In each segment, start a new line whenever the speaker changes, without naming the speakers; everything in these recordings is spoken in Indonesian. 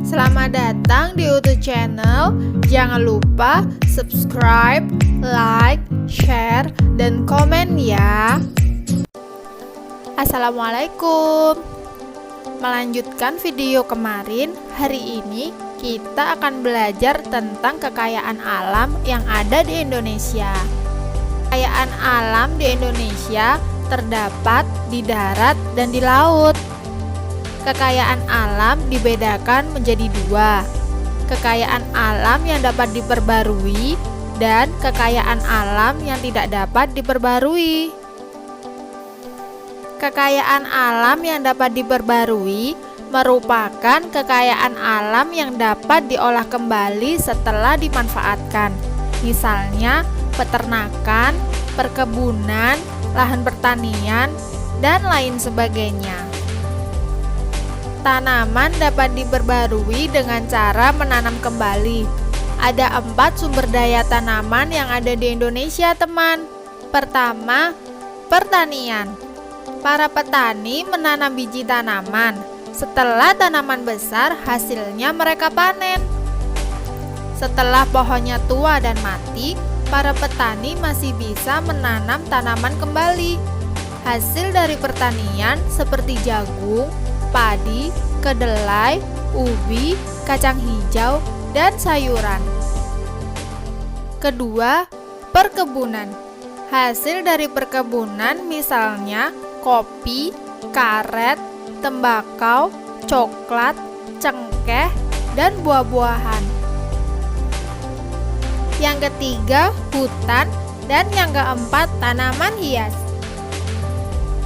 Selamat datang di Utu Channel. Jangan lupa subscribe, like, share, dan komen ya. Assalamualaikum. Melanjutkan video kemarin, hari ini kita akan belajar tentang kekayaan alam yang ada di Indonesia. Kekayaan alam di Indonesia terdapat di darat dan di laut. Kekayaan alam dibedakan menjadi dua, kekayaan alam yang dapat diperbarui dan kekayaan alam yang tidak dapat diperbarui. Kekayaan alam yang dapat diperbarui merupakan kekayaan alam yang dapat diolah kembali setelah dimanfaatkan, misalnya peternakan, perkebunan, lahan pertanian, dan lain sebagainya. Tanaman dapat diperbarui dengan cara menanam kembali. Ada 4 sumber daya tanaman yang ada di Indonesia, teman. Pertama, pertanian. Para petani menanam biji tanaman. Setelah tanaman besar, hasilnya mereka panen. Setelah pohonnya tua dan mati, para petani masih bisa menanam tanaman kembali. Hasil dari pertanian seperti jagung, padi, kedelai, ubi, kacang hijau, dan sayuran. Kedua, perkebunan. Hasil dari perkebunan misalnya kopi, karet, tembakau, coklat, cengkeh, dan buah-buahan. Yang ketiga, hutan, dan yang keempat, tanaman hias.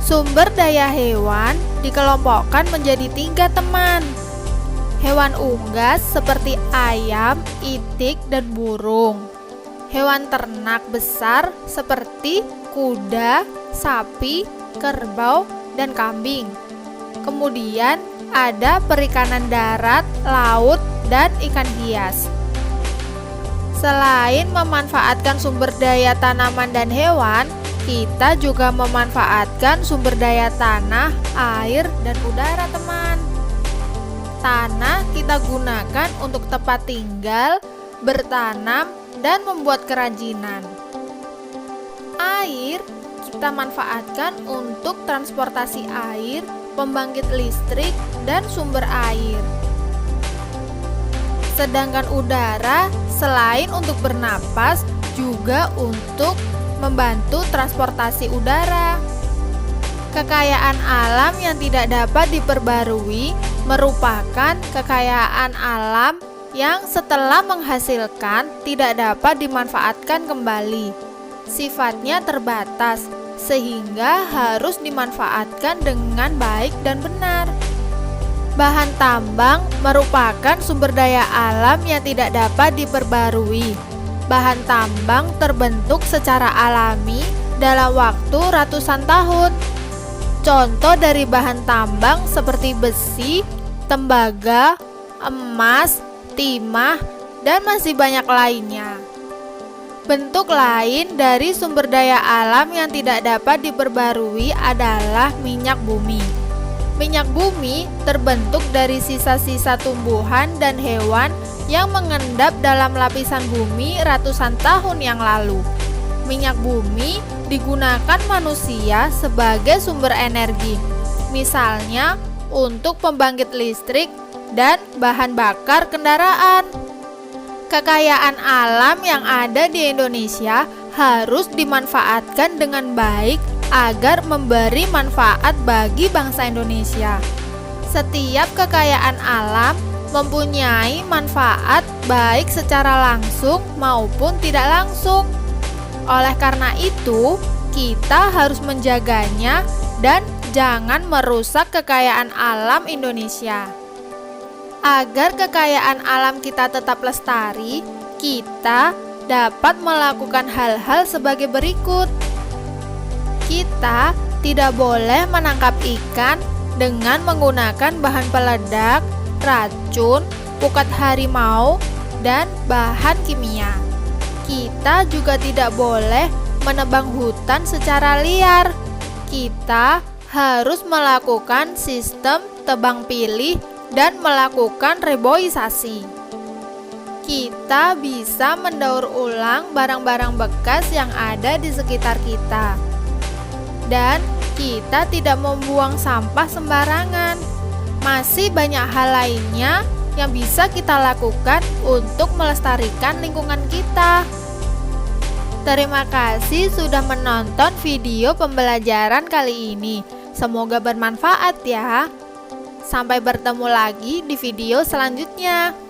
Sumber daya hewan dikelompokkan menjadi 3, teman. Hewan unggas seperti ayam, itik, dan burung. Hewan ternak besar seperti kuda, sapi, kerbau, dan kambing. Kemudian ada perikanan darat, laut, dan ikan hias. Selain memanfaatkan sumber daya tanaman dan hewan, kita juga memanfaatkan sumber daya tanah, air, dan udara, teman. Tanah kita gunakan untuk tempat tinggal, bertanam, dan membuat kerajinan. Air kita manfaatkan untuk transportasi air, pembangkit listrik, dan sumber air. Sedangkan udara selain untuk bernapas juga untuk membantu transportasi udara. Kekayaan alam yang tidak dapat diperbarui merupakan kekayaan alam yang setelah menghasilkan tidak dapat dimanfaatkan kembali. Sifatnya terbatas, sehingga harus dimanfaatkan dengan baik dan benar. Bahan tambang merupakan sumber daya alam yang tidak dapat diperbarui. Bahan tambang terbentuk secara alami dalam waktu ratusan tahun. Contoh dari bahan tambang seperti besi, tembaga, emas, timah, dan masih banyak lainnya. Bentuk lain dari sumber daya alam yang tidak dapat diperbarui adalah minyak bumi. Minyak bumi terbentuk dari sisa-sisa tumbuhan dan hewan yang mengendap dalam lapisan bumi ratusan tahun yang lalu. Minyak bumi digunakan manusia sebagai sumber energi, misalnya untuk pembangkit listrik dan bahan bakar kendaraan. Kekayaan alam yang ada di Indonesia harus dimanfaatkan dengan baik agar memberi manfaat bagi bangsa Indonesia. Setiap kekayaan alam mempunyai manfaat baik secara langsung maupun tidak langsung. Oleh karena itu, kita harus menjaganya dan jangan merusak kekayaan alam Indonesia. Agar kekayaan alam kita tetap lestari, kita dapat melakukan hal-hal sebagai berikut. Kita tidak boleh menangkap ikan dengan menggunakan bahan peledak, racun, pukat harimau, dan bahan kimia. Kita juga tidak boleh menebang hutan secara liar. Kita harus melakukan sistem tebang pilih dan melakukan reboisasi. Kita bisa mendaur ulang barang-barang bekas yang ada di sekitar kita. Dan kita tidak membuang sampah sembarangan. Masih banyak hal lainnya yang bisa kita lakukan untuk melestarikan lingkungan kita. Terima kasih sudah menonton video pembelajaran kali ini. Semoga bermanfaat ya. Sampai bertemu lagi di video selanjutnya.